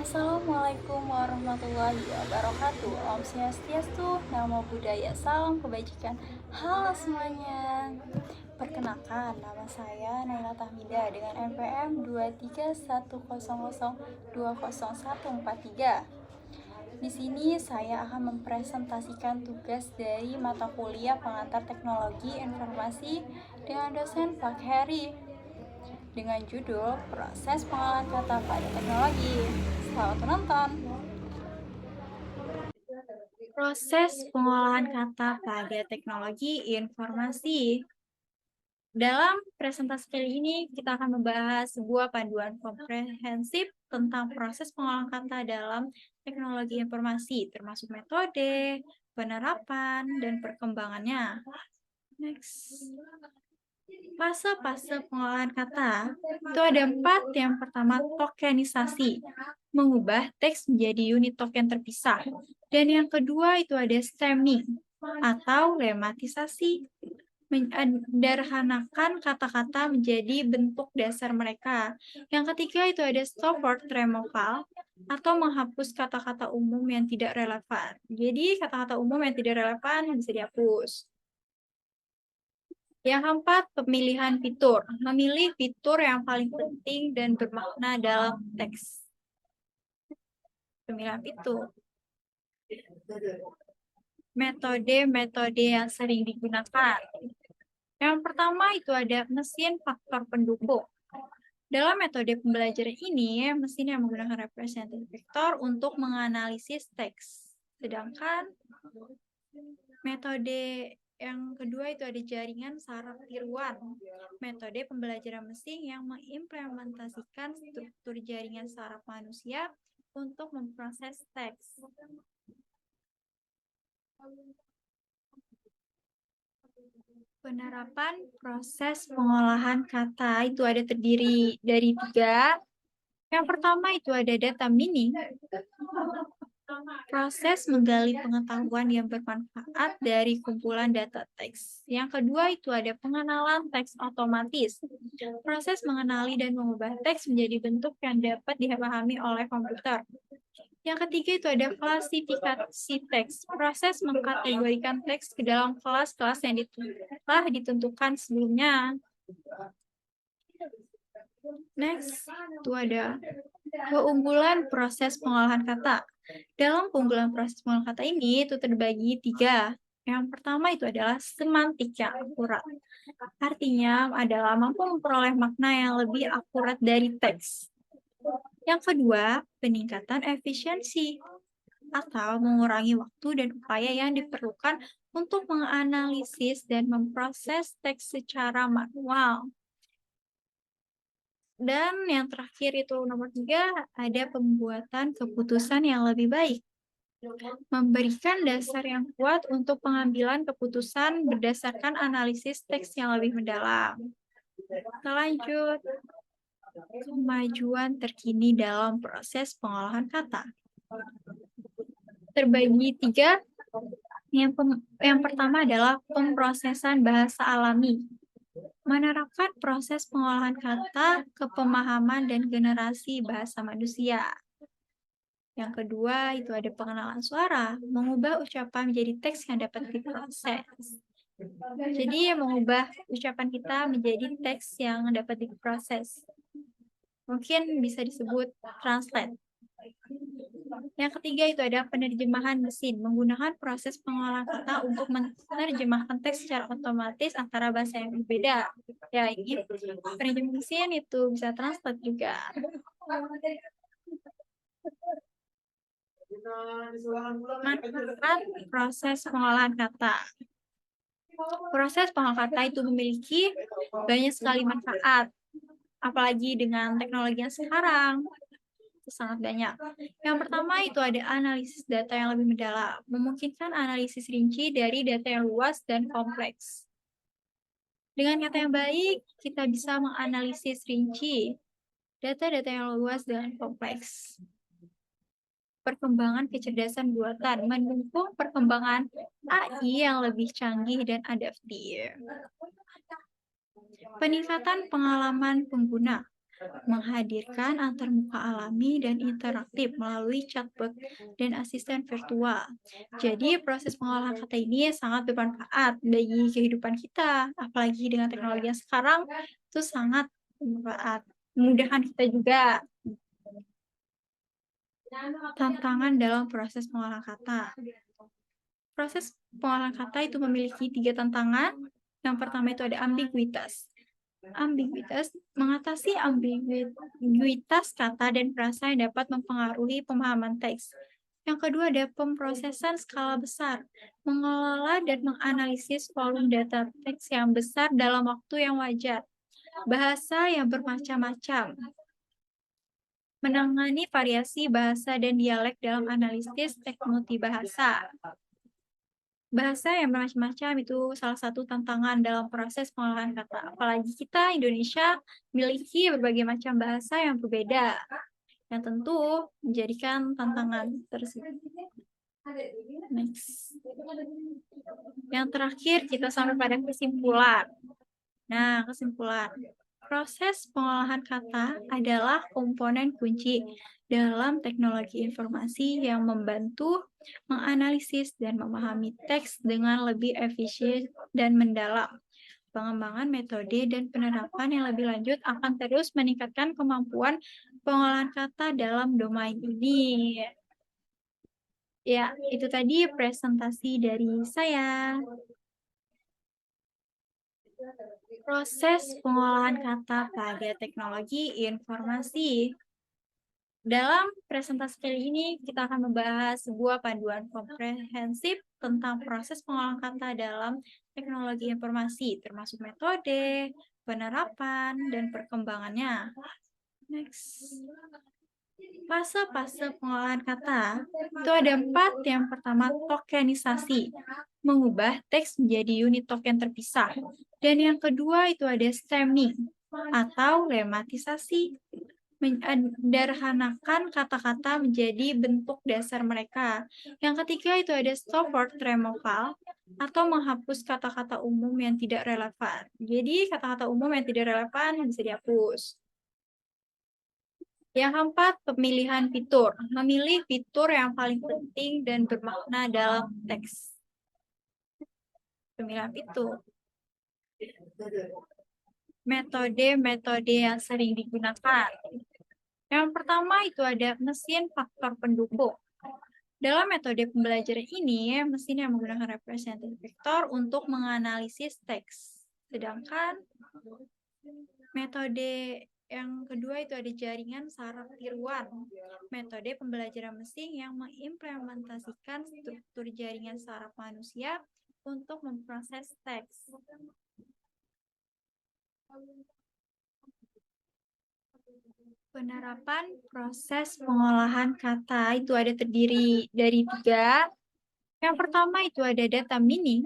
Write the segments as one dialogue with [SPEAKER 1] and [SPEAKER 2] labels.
[SPEAKER 1] Assalamualaikum warahmatullahi wabarakatuh. Om Swastiastu, Namo Buddhaya, salam kebajikan. Halo semuanya. Perkenalkan, nama saya Naila Tahmida dengan NPM 23100200143. Di sini saya akan mempresentasikan tugas dari mata kuliah pengantar teknologi informasi dengan dosen Pak Heri dengan judul Proses Pengolahan Kata pada Teknologi. Selamat menonton. Proses pengolahan kata pada teknologi informasi. Dalam presentasi kali ini, kita akan membahas sebuah panduan komprehensif tentang proses pengolahan kata dalam teknologi informasi, termasuk metode, penerapan, dan perkembangannya. Next. Fase-fase pengolahan kata itu ada 4. Yang pertama, tokenisasi, mengubah teks menjadi unit token terpisah. Dan yang kedua itu ada stemming atau lematisasi, menyederhanakan kata-kata menjadi bentuk dasar mereka. Yang ketiga itu ada stop word removal atau menghapus kata-kata umum yang tidak relevan. Jadi kata-kata umum yang tidak relevan bisa dihapus. Yang keempat, pemilihan fitur. Memilih fitur yang paling penting dan bermakna dalam teks. Pemilihan fitur. Metode-metode yang sering digunakan. Yang pertama itu ada mesin faktor pendukung. Dalam metode pembelajaran ini, mesin yang menggunakan representative vector untuk menganalisis teks. Sedangkan metode yang kedua itu ada jaringan saraf tiruan. Metode pembelajaran mesin yang mengimplementasikan struktur jaringan saraf manusia untuk memproses teks. Penerapan proses pengolahan kata itu ada terdiri dari 3. Yang pertama itu ada data mining. Proses menggali pengetahuan yang bermanfaat dari kumpulan data teks. Yang kedua itu ada pengenalan teks otomatis. Proses mengenali dan mengubah teks menjadi bentuk yang dapat dipahami oleh komputer. Yang ketiga itu ada klasifikasi teks. Proses mengkategorikan teks ke dalam kelas-kelas yang telah ditentukan sebelumnya. Next, itu ada keunggulan proses pengolahan kata. Dalam keunggulan proses pengolahan kata ini itu terbagi 3. Yang pertama itu adalah semantik yang akurat. Artinya adalah mampu memperoleh makna yang lebih akurat dari teks. Yang kedua, peningkatan efisiensi atau mengurangi waktu dan upaya yang diperlukan untuk menganalisis dan memproses teks secara manual. Dan yang terakhir itu nomor 3, ada pembuatan keputusan yang lebih baik. Memberikan dasar yang kuat untuk pengambilan keputusan berdasarkan analisis teks yang lebih mendalam. Kita lanjut. Kemajuan terkini dalam proses pengolahan kata. Terbagi 3. Yang pertama adalah pemrosesan bahasa alami. Menerapkan proses pengolahan kata ke pemahaman dan generasi bahasa manusia. Yang kedua, itu ada pengenalan suara, mengubah ucapan menjadi teks yang dapat diproses. Jadi, mengubah ucapan kita menjadi teks yang dapat diproses. Mungkin bisa disebut translate. Yang ketiga itu ada penerjemahan mesin, menggunakan proses pengolahan kata untuk menerjemahkan teks secara otomatis antara bahasa yang berbeda. Ya, ini penerjemah mesin itu bisa translate juga. Manfaat proses pengolahan kata. Proses pengolahan kata itu memiliki banyak sekali manfaat, apalagi dengan teknologi yang sekarang. Sangat banyak. Yang pertama itu ada analisis data yang lebih mendalam, memungkinkan analisis rinci dari data yang luas dan kompleks. Dengan kata yang baik, kita bisa menganalisis rinci data-data yang luas dan kompleks. Perkembangan kecerdasan buatan mendukung perkembangan AI yang lebih canggih dan adaptif. Peningkatan pengalaman pengguna. menghadirkan antarmuka alami dan interaktif melalui chatbot dan asisten virtual. Jadi proses pengolahan kata ini sangat bermanfaat bagi kehidupan kita, apalagi dengan teknologi yang sekarang itu sangat bermanfaat, memudahkan kita juga. Tantangan dalam proses pengolahan kata. Proses pengolahan kata itu memiliki 3 tantangan. Yang pertama itu ada ambiguitas. Ambiguitas mengatasi ambiguitas kata dan frasa yang dapat mempengaruhi pemahaman teks. Yang kedua ada pemrosesan skala besar, mengelola dan menganalisis volume data teks yang besar dalam waktu yang wajar. Bahasa yang bermacam-macam, menangani variasi bahasa dan dialek dalam analisis teks multibahasa. Bahasa yang bermacam-macam itu salah satu tantangan dalam proses pengolahan kata. Apalagi kita Indonesia memiliki berbagai macam bahasa yang berbeda, yang tentu menjadikan tantangan tersebut. Next. Yang terakhir kita sampai pada kesimpulan. Nah, kesimpulan. Proses pengolahan kata adalah komponen kunci dalam teknologi informasi yang membantu menganalisis dan memahami teks dengan lebih efisien dan mendalam. Pengembangan metode dan penerapan yang lebih lanjut akan terus meningkatkan kemampuan pengolahan kata dalam domain ini. Ya, itu tadi presentasi dari saya. Proses pengolahan kata pada teknologi informasi. Dalam presentasi kali ini, kita akan membahas sebuah panduan komprehensif tentang proses pengolahan kata dalam teknologi informasi, termasuk metode, penerapan, dan perkembangannya. Next. Fase-fase pengolahan kata itu ada 4. Yang pertama, tokenisasi, mengubah teks menjadi unit token terpisah. Dan yang kedua itu ada stemming atau lematisasi, menyederhanakan kata-kata menjadi bentuk dasar mereka. Yang ketiga itu ada stop word removal atau menghapus kata-kata umum yang tidak relevan. Jadi kata-kata umum yang tidak relevan bisa dihapus. Yang keempat, pemilihan fitur. Memilih fitur yang paling penting dan bermakna dalam teks. Pemilihan fitur. Metode-metode yang sering digunakan. Yang pertama itu ada mesin faktor pendukung. Dalam metode pembelajaran ini, mesin yang menggunakan representative vector untuk menganalisis teks. Sedangkan metode yang kedua itu ada jaringan saraf tiruan. Metode pembelajaran mesin yang mengimplementasikan struktur jaringan saraf manusia untuk memproses teks. Penerapan proses pengolahan kata itu ada terdiri dari 3. Yang pertama itu ada data mining.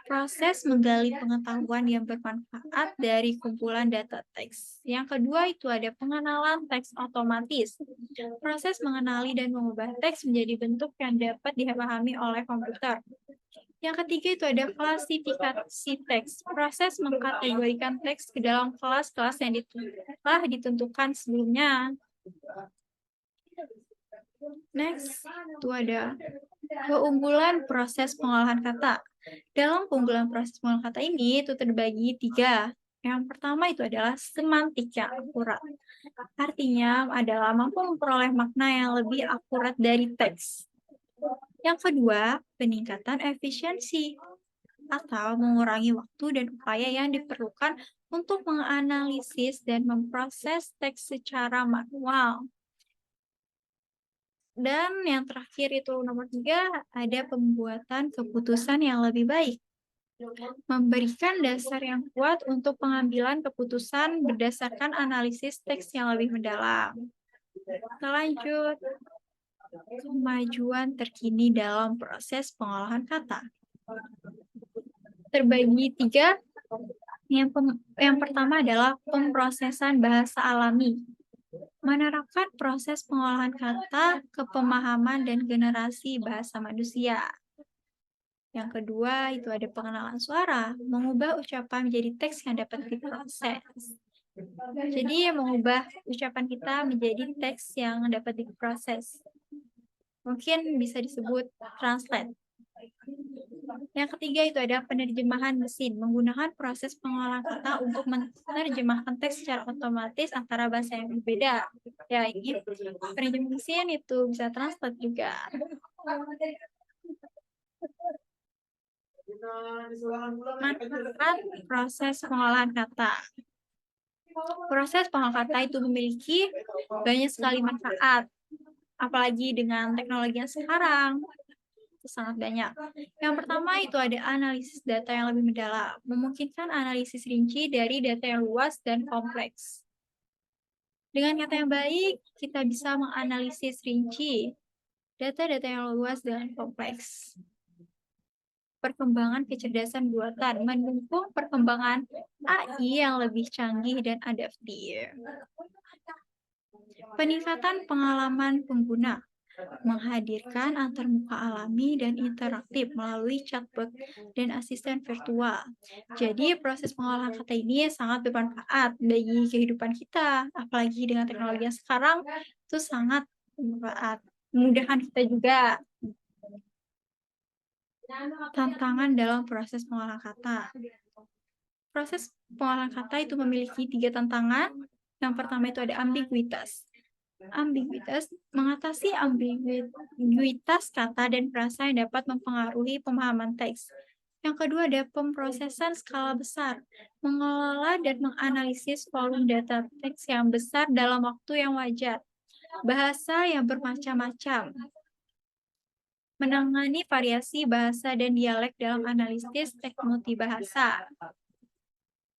[SPEAKER 1] Proses menggali pengetahuan yang bermanfaat dari kumpulan data teks. Yang kedua itu ada pengenalan teks otomatis. Proses mengenali dan mengubah teks menjadi bentuk yang dapat dipahami oleh komputer. Yang ketiga itu ada klasifikasi teks. Proses mengkategorikan teks ke dalam kelas-kelas yang telah ditentukan sebelumnya. Next, itu ada keunggulan proses pengolahan kata. Dalam keunggulan proses pengolahan kata ini itu terbagi 3. Yang pertama itu adalah semantik yang akurat. Artinya adalah mampu memperoleh makna yang lebih akurat dari teks. Yang kedua, peningkatan efisiensi atau mengurangi waktu dan upaya yang diperlukan untuk menganalisis dan memproses teks secara manual. Dan yang terakhir itu nomor 3, ada pembuatan keputusan yang lebih baik. Memberikan dasar yang kuat untuk pengambilan keputusan berdasarkan analisis teks yang lebih mendalam. Kita lanjut. Kemajuan terkini dalam proses pengolahan kata. Terbagi 3. Yang pertama adalah pemrosesan bahasa alami. Menerapkan proses pengolahan kata ke pemahaman dan generasi bahasa manusia. Yang kedua itu ada pengenalan suara, mengubah ucapan menjadi teks yang dapat diproses. Jadi mengubah ucapan kita menjadi teks yang dapat diproses. Mungkin bisa disebut translate. Yang ketiga itu ada penerjemahan mesin, menggunakan proses pengolahan kata untuk menerjemahkan teks secara otomatis antara bahasa yang berbeda. Ya, ini penerjemah mesin itu bisa translate juga. Manfaat proses pengolahan kata. Proses pengolahan kata itu memiliki banyak sekali manfaat, apalagi dengan teknologi yang sekarang. Itu sangat banyak. Yang pertama itu ada analisis data yang lebih mendalam, memungkinkan analisis rinci dari data yang luas dan kompleks. Dengan kata yang baik, kita bisa menganalisis rinci data-data yang luas dan kompleks. Perkembangan kecerdasan buatan mendukung perkembangan AI yang lebih canggih dan adaptif. Peningkatan pengalaman pengguna menghadirkan antarmuka alami dan interaktif melalui chatbot dan asisten virtual. Jadi proses pengolahan kata ini sangat bermanfaat bagi kehidupan kita, apalagi dengan teknologi yang sekarang itu sangat bermanfaat, memudahkan kita juga. Tantangan dalam proses pengolahan kata. Proses pengolahan kata itu memiliki 3 tantangan. Yang pertama itu ada ambiguitas. Ambiguitas mengatasi ambiguitas kata dan frasa yang dapat mempengaruhi pemahaman teks. Yang kedua ada pemrosesan skala besar, mengelola dan menganalisis volume data teks yang besar dalam waktu yang wajar. Bahasa yang bermacam-macam, menangani variasi bahasa dan dialek dalam analisis teks multibahasa.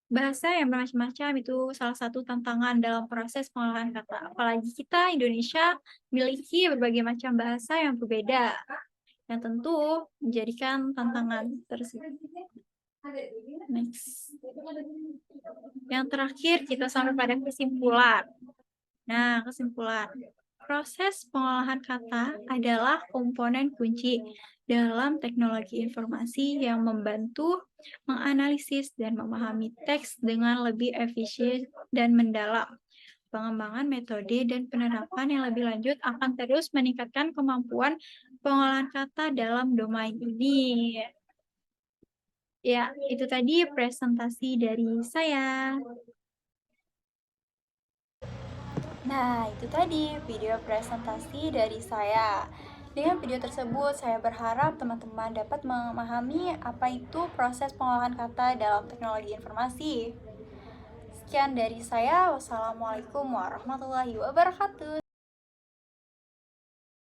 [SPEAKER 1] Bahasa yang bermacam-macam itu salah satu tantangan dalam proses pengolahan kata. Apalagi kita Indonesia memiliki berbagai macam bahasa yang berbeda, yang tentu menjadikan tantangan tersebut. Next. Yang terakhir kita sampai pada kesimpulan. Nah, kesimpulan. Proses pengolahan kata adalah komponen kunci dalam teknologi informasi yang membantu menganalisis dan memahami teks dengan lebih efisien dan mendalam. Pengembangan metode dan penerapan yang lebih lanjut akan terus meningkatkan kemampuan pengolahan kata dalam domain ini. Ya, itu tadi presentasi dari saya. Nah, itu tadi video presentasi dari saya. Dengan video tersebut, saya berharap teman-teman dapat memahami apa itu proses pengolahan kata dalam teknologi informasi. Sekian dari saya. Wassalamualaikum warahmatullahi wabarakatuh.